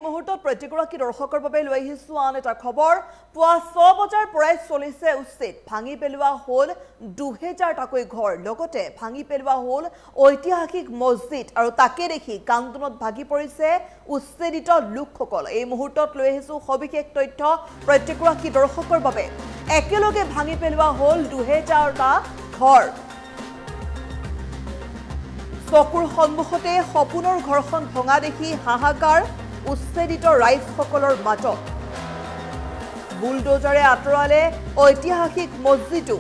মুহূৰ্তত প্ৰতিগৰাকী দৰ্শকৰ বাবে লৈ আহিছো আন এটা খবৰ পুৱা 6 বজাৰ পৰাই চলিছে উচ্ছেদ ভাঙি পেলোৱা হল 2000টাকৈ ঘৰ লগতে ভাঙি পেলোৱা হল ঐতিহাসিক মছজিদ আৰু তাকে দেখি কান্দোনত ভাগি পৰিছে উচ্ছেদিত লোকসকল এই মুহূৰ্তত লৈ আহিছো সবিশেষ তথ্য প্ৰতিগৰাকী দৰ্শকৰ বাবে একেলগে ভাঙি পেলোৱা হল 2000টা ঘৰ চকুৰ সন্মুখতে সপোনৰ ঘৰখন ভঙা দেখি হাহাকাৰ উচ্ছেদিত ৰাইজসকলৰ মাজত বুলডোজাৰে আঁতৰালে ঐতিহাসিক মছজিদো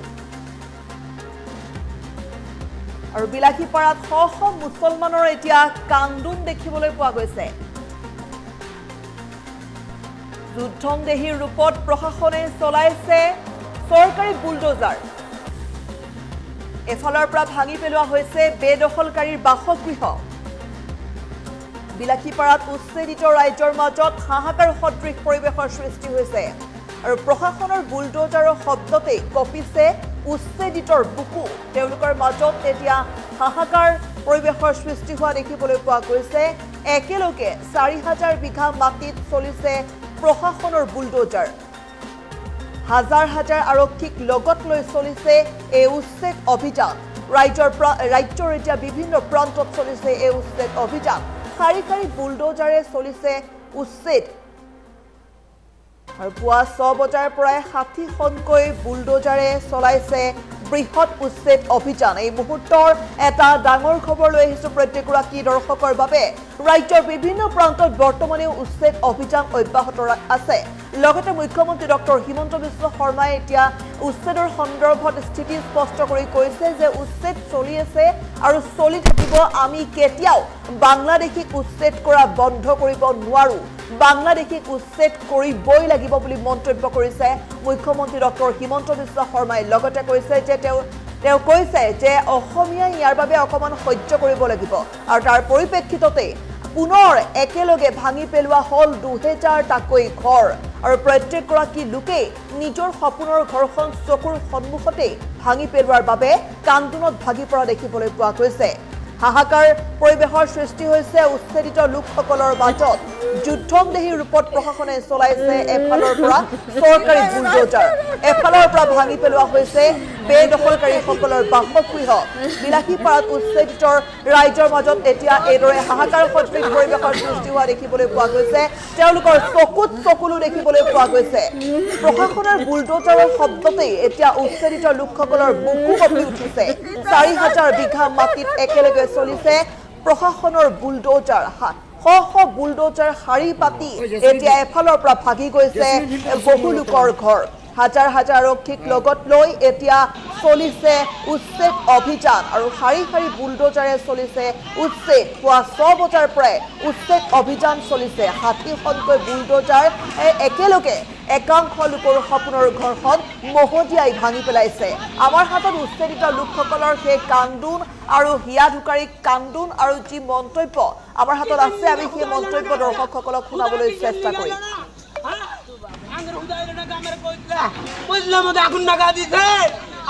আৰু বিলাসীপাৰাত শ মুছলমানৰ এতিয়া কান্দোন দেখিবলৈ পোৱা গৈছে যুদ্ধংদেহীৰ ৰূপত প্ৰশাসনে চলাইছে চৰকাৰী বুলডোজাৰ এফালৰ পৰা ভাঙি পেলোৱা হৈছে বেদখলকাৰীৰ বাসগৃহ বিলাসীপাৰাত উচ্ছেদিত ৰাজ্যৰ মাজত হাহাকাৰ সদৃশ পৰিৱেশৰ সৃষ্টি হৈছে আৰু প্ৰশাসনৰ বুলডোজাৰৰ শব্দতে কঁপিছে উচ্ছেদিতৰ বুকু তেওঁলোকৰ মাজত এতিয়া হাহাকাৰ পৰিৱেশৰ সৃষ্টি হোৱা দেখিবলৈ পোৱা গৈছে একেলগে 4000 বিঘা মাটিত চলিছে প্ৰশাসনৰ বুলডোজাৰ হাজাৰ আৰক্ষীক লগত লৈ চলিছে এই উচ্ছেদ অভিযান ৰাজ্যৰ এতিয়া বিভিন্ন প্ৰান্তত চলিছে এই উচ্ছেদ অভিযান খাৰি বুলডোজাৰে চলিছে উচ্ছেদ আৰু পুৱা 6 বজাৰ পৰাই 60খনকৈ বুলডোজাৰে চলাইছে বৃহৎ উচ্ছেদ অভিযান এই মুহূৰ্তৰ এটা ডাঙৰ খবৰ লৈ আহিছো প্ৰতিগৰাকী দৰ্শকৰ বাবে ৰাজ্যৰ বিভিন্ন প্ৰান্তত বৰ্তমানেও উচ্ছেদ অভিযান অব্যাহত আছে লগতে মুখ্যমন্ত্ৰী ডক্টৰ হিমন্ত বিশ্ব শৰ্মাই এতিয়া উচ্ছেদৰ সন্দৰ্ভত স্থিতি স্পষ্ট কৰি কৈছে যে উচ্ছেদ চলি আছে আৰু চলি থাকিব আমি কেতিয়াও বাংলাদেশীক উচ্ছেদ কৰা বন্ধ কৰিব নোৱাৰো বাংলাদেশীক উচ্ছেদ কৰিবই লাগিব বুলি মন্তব্য কৰিছে মুখ্যমন্ত্ৰী ডক্টৰ হিমন্ত বিশ্ব শৰ্মাই লগতে কৈছে যে তেওঁ কৈছে যে অসমীয়া ইয়াৰ বাবে অকমান সহ্য কৰিব লাগিব আৰু তাৰ পৰিপ্ৰেক্ষিততে পুনৰ একেলগে ভাঙি পেলোৱা হল 2000টাকৈ ঘৰ আৰু প্ৰত্যেকগৰাকী লোকে নিজৰ সপোনৰ ঘৰখন চকুৰ সন্মুখতে ভাঙি পেলোৱাৰ বাবে কান্দোনত ভাগি পৰা দেখিবলৈ পোৱা গৈছে হাহাকাৰ পৰিৱেশৰ সৃষ্টি হৈছে উচ্ছেদিত লোকসকলৰ মাজত যুদ্ধংদেহী ৰূপত প্ৰশাসনে চলাইছে এফালৰ পৰা চৰকাৰী বুলডোজাৰ এফালৰ পৰা ভাঙি পেলোৱা হৈছে বেদখলকাৰীসকলৰ বাসগৃহ বিলাসীপাৰাত উচ্ছেদিত ৰাইজৰ মাজত এতিয়া এইদৰে হাহাকাৰ সদৃশ পৰিৱেশৰ সৃষ্টি হোৱা দেখিবলৈ পোৱা গৈছে তেওঁলোকৰ চকুত চকুলো দেখিবলৈ পোৱা গৈছে প্ৰশাসনৰ বুলডোজাৰৰ শব্দতেই এতিয়া উচ্ছেদিত লোকসকলৰ বুকু কঁপি উঠিছে 4000 বিঘা মাটিত একেলগে চলিছে প্ৰশাসনৰ বুলডোজাৰ শ বুলডোজাৰ শাৰী পাতি এতিয়া এফালৰ পৰা ভাগি গৈছে বহু লোকৰ ঘৰ হাজাৰ আৰক্ষীক লগত লৈ এতিয়া চলিছে উচ্ছেদ অভিযান আৰু শাৰী বুলডোজাৰে চলিছে উচ্ছেদ পুৱা 6 বজাৰ পৰাই উচ্ছেদ অভিযান চলিছে 60খনকৈ বুলডোজাৰ একেলগে একাংশ লোকৰ সপোনৰ ঘৰখন মহদিয়াই ভাঙি পেলাইছে আমাৰ হাতত উচ্ছেদিত লোকসকলৰ সেই কান্দোন আৰু হিয়া ধুকাৰী কান্দোন আৰু যি মন্তব্য আমাৰ হাতত আছে আমি সেই মন্তব্য দৰ্শকসকলক শুনাবলৈ চেষ্টা কৰিম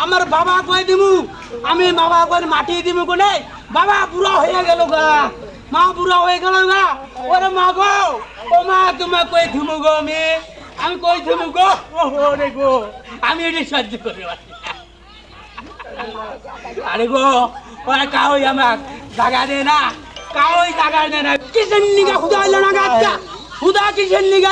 আমার বাবা কই দিমু আমি বাবা কই মাটি দিমু কোনে বাবা বুড়া হয়ে গেল গা মা বুড়া হয়ে গেল গা ওরে মা গো ও মা তুমি কই দিমু গো আমি কই দিমু গো ওরে গো আমি এটি সহ্য করতে পারি আরে গো ওই কাওই আমাক জায়গা দে না কাওই জায়গা দে না কিসের নিগা খুদা হইল না গাছটা খুদা কিসের নিগা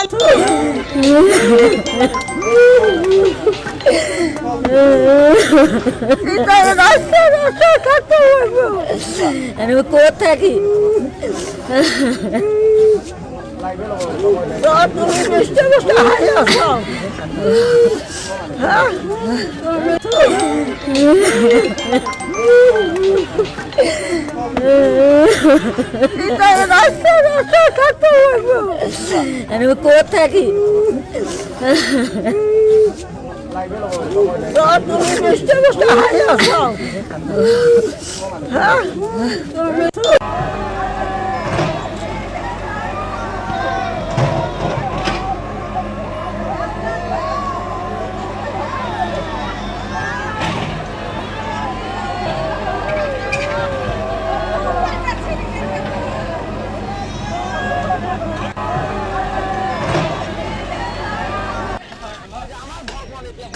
আমি কোথা থাকি আমি কোথা থাকি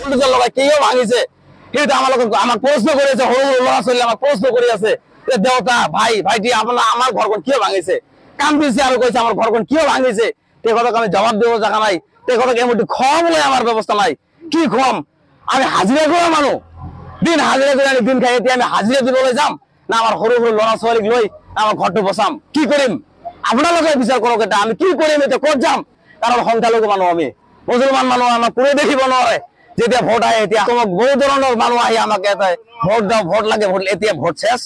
বুলডোজার লগাই কেউ ভাঙিছে কিন্তু আমার প্রশ্ন করেছে সৰু সৰু ল'ৰা ছোৱালী আমাক প্ৰশ্ন কৰি আছে যে দেউতা ভাইটি আপোনাৰ আমাৰ ঘৰখন কিয় ভাঙিছে কান্দিছে আৰু কৈছে আমাৰ ঘৰখন কিয় ভাঙিছে তেখেতক আমি জবাব দিব জাগা নাই তেখেতক এমুঠি খোৱাবলৈ আমাৰ ব্যৱস্থা নাই কি খুৱাম আমি হাজিৰা কৰা মানুহ দিন হাজিৰা কৰি আমি দিন খাই এতিয়া আমি হাজিৰা দিবলৈ যাম না আমাৰ সৰু সৰু ল'ৰা ছোৱালীক লৈ আমাৰ ঘৰটো বচাম কি কৰিম আপোনালোকে বিচাৰ কৰক এটা আমি কি কৰিম এতিয়া ক'ত যাম কাৰণ সংখ্যালঘু মানুহ আমি মুছলমান মানুহ আমাক কোনে দেখিব নোৱাৰে যেতিয়া ভোট আহে এতিয়া বহু ধৰণৰ মানুহ আহি আমাক এটা ভোট দাও ভোট লাগে ভোট এতিয়া ভোট শেষ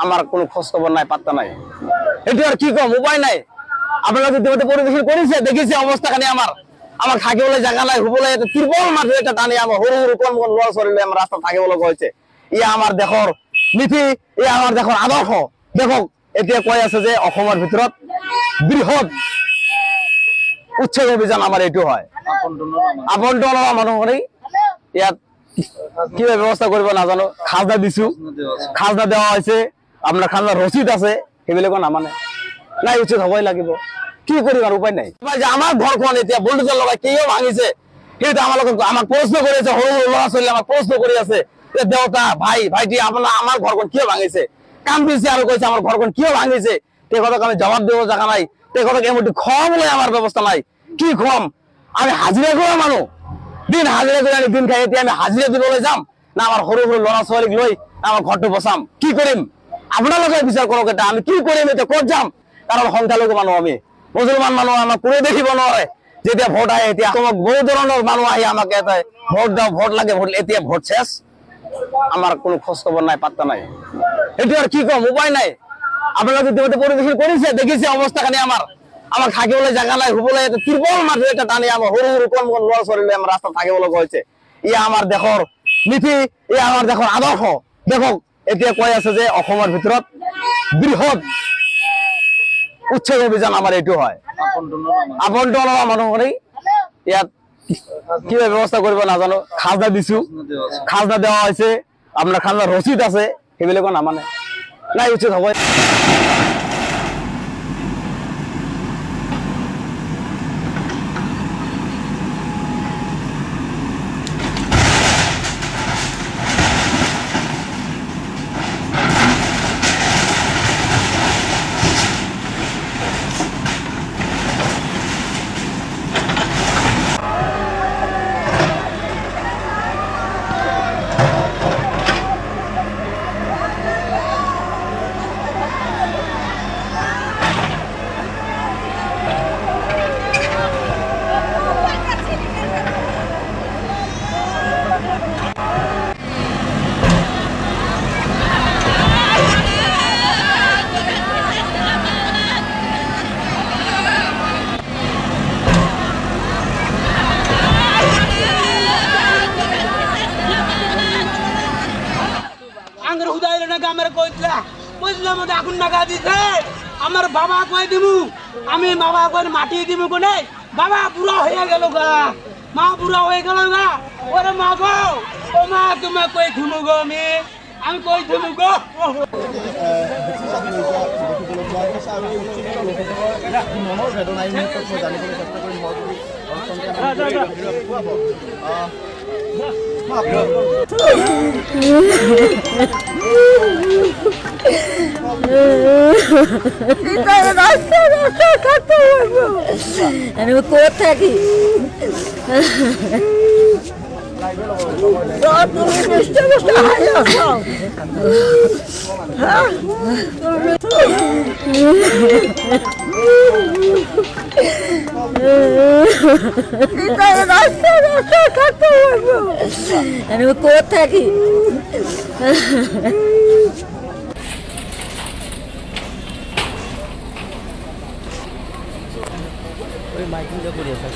আমার কোনো খোঁজ খবর নাই পাত্তা নাই এটি আর কি কম উপায় নাই আপনারা ইতিমধ্যে পরিদর্শন করেছে দেখেছে অবস্থাখানি আমার থাকিবলৈ জায়গা নাই হুবলৈ এটা তিরপল মাঠে এটা টানি আমার সৰু সৰু কোন কোন ল'ৰা ছোৱালী আমাৰ ৰাস্তা থাকিবলৈ গৈছে ইয়া আমাৰ দেশৰ নীতি ইয়া আমাৰ দেশৰ আদৰ্শ দেখক এতিয়া কৈ আছে যে অসমৰ ভিতৰত বৃহৎ উচ্ছেদ অভিযান আমাৰ এইটো হয় আপনটনৰ মানুহখিনি ইয়াত কি ব্যবস্থা করব নাজানো খাজনা দিছো খাজনা দেওয়া হয়েছে আপনার খাজনা রসিদ আছে সেগুলো নামানে নাই উচিত হবই লাগিব কি করিম আর উপায় নাই আমার ঘরখন এতিয়া বুলডোজার লগাই কেউ ভাঙিছে কিন্তু আমাক প্রশ্ন করেছে সৰু সৰু ল'ৰা ছোৱালী আমাক প্ৰশ্ন কৰি আছে যে দেউতা ভাইটি আমাৰ ঘৰখন কিয় ভাঙিছে কান্দিছে আৰু কৈছে আমার ঘরখন কিয় ভাঙিছে তেখেতক আমি জবাব দিব জাগা নাই তেখেতক এমুঠি খোৱাবলৈ আমাৰ ব্যৱস্থা নাই কি খুৱাম আমি হাজিৰা কৰা মানুহ দিন হাজিৰা কৰে আমি দিন খাই এতিয়া আমি হাজিৰা দিবলৈ যাম না আমাৰ সৰু সৰু ল'ৰা ছোৱালীক লৈ আমাৰ ঘৰটো বচাম কি কৰিম আপোনালোকে বিচাৰ কৰক এটা আমি কি কৰিম এতিয়া ক'ত যাম কাৰণ সংখ্যালঘু মানুহ আমি মুছলমান মানুহ আমাক কোনে দেখিব নোৱাৰে যেতিয়া ভোট আহে এতিয়া বহু ধৰণৰ মানুহ আহি আমাক এটা ভোট দাও ভোট লাগে ভোট এতিয়া ভোট শেষ আমার কোনো খোঁজ খবর নাই পাত্তা নাই এটি আর কি কম উপায় নাই আপনারা ইতিমধ্যে পরিদর্শন করেছে দেখেছে অবস্থাখানি আমার থাকিবলৈ জায়গা নাই হুবলৈ এটা তিরপল মাঠে এটা টানি আমার সৰু সৰু কোন কোন ল'ৰা ছোৱালী আমাৰ ৰাস্তা থাকিবলৈ গৈছে ইয়া আমাৰ দেশৰ নীতি ইয়া আমাৰ দেশৰ আদৰ্শ দেখক এতিয়া কৈ আছে যে অসমৰ ভিতৰত বৃহৎ উচ্ছেদ অভিযান আমাৰ এইটো হয় আপনটনৰ মানুহখিনি ইয়াত কি ব্যবস্থা করব নাজানো খাজনা দিছো খাজনা দেওয়া হয়েছে আপনার খাজনা রসিদ আছে সেগুলো নামানে নাই উচিত হবই আমার বাবা কয়ে দিমু আমি বাবা কয়ে মাটি দিমু কোনে বাবা বুড়া হয়ে গেল গা মা বুড়া হয়ে গেল গা ওরে মা গো ও মা তুমি কই থুমু গো আমি কই থুমু গো আমি কোথা থাকি আমি কোথা থাকি মাইকিং করে আছে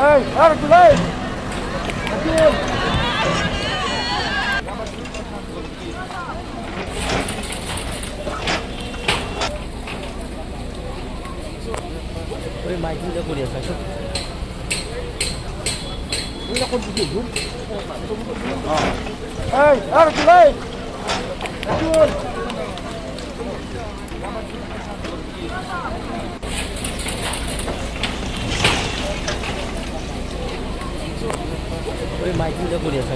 এই আর তুই ওই মাইকিং করে আছে এই আর তুই যে কৰি আছে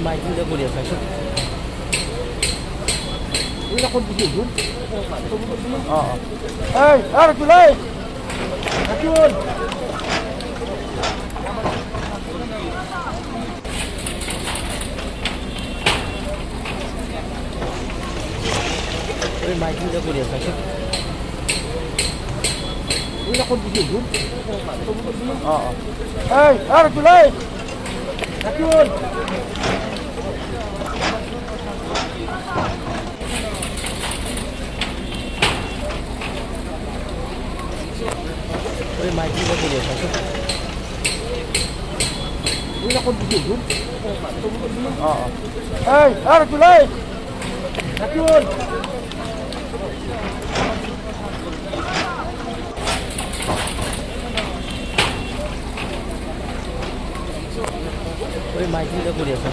মাইকিং যে কৰি আছে মাইকিং যে কৰি আছে মাইকিং যে কৰি আছে মাইকিং যে কৰি আছে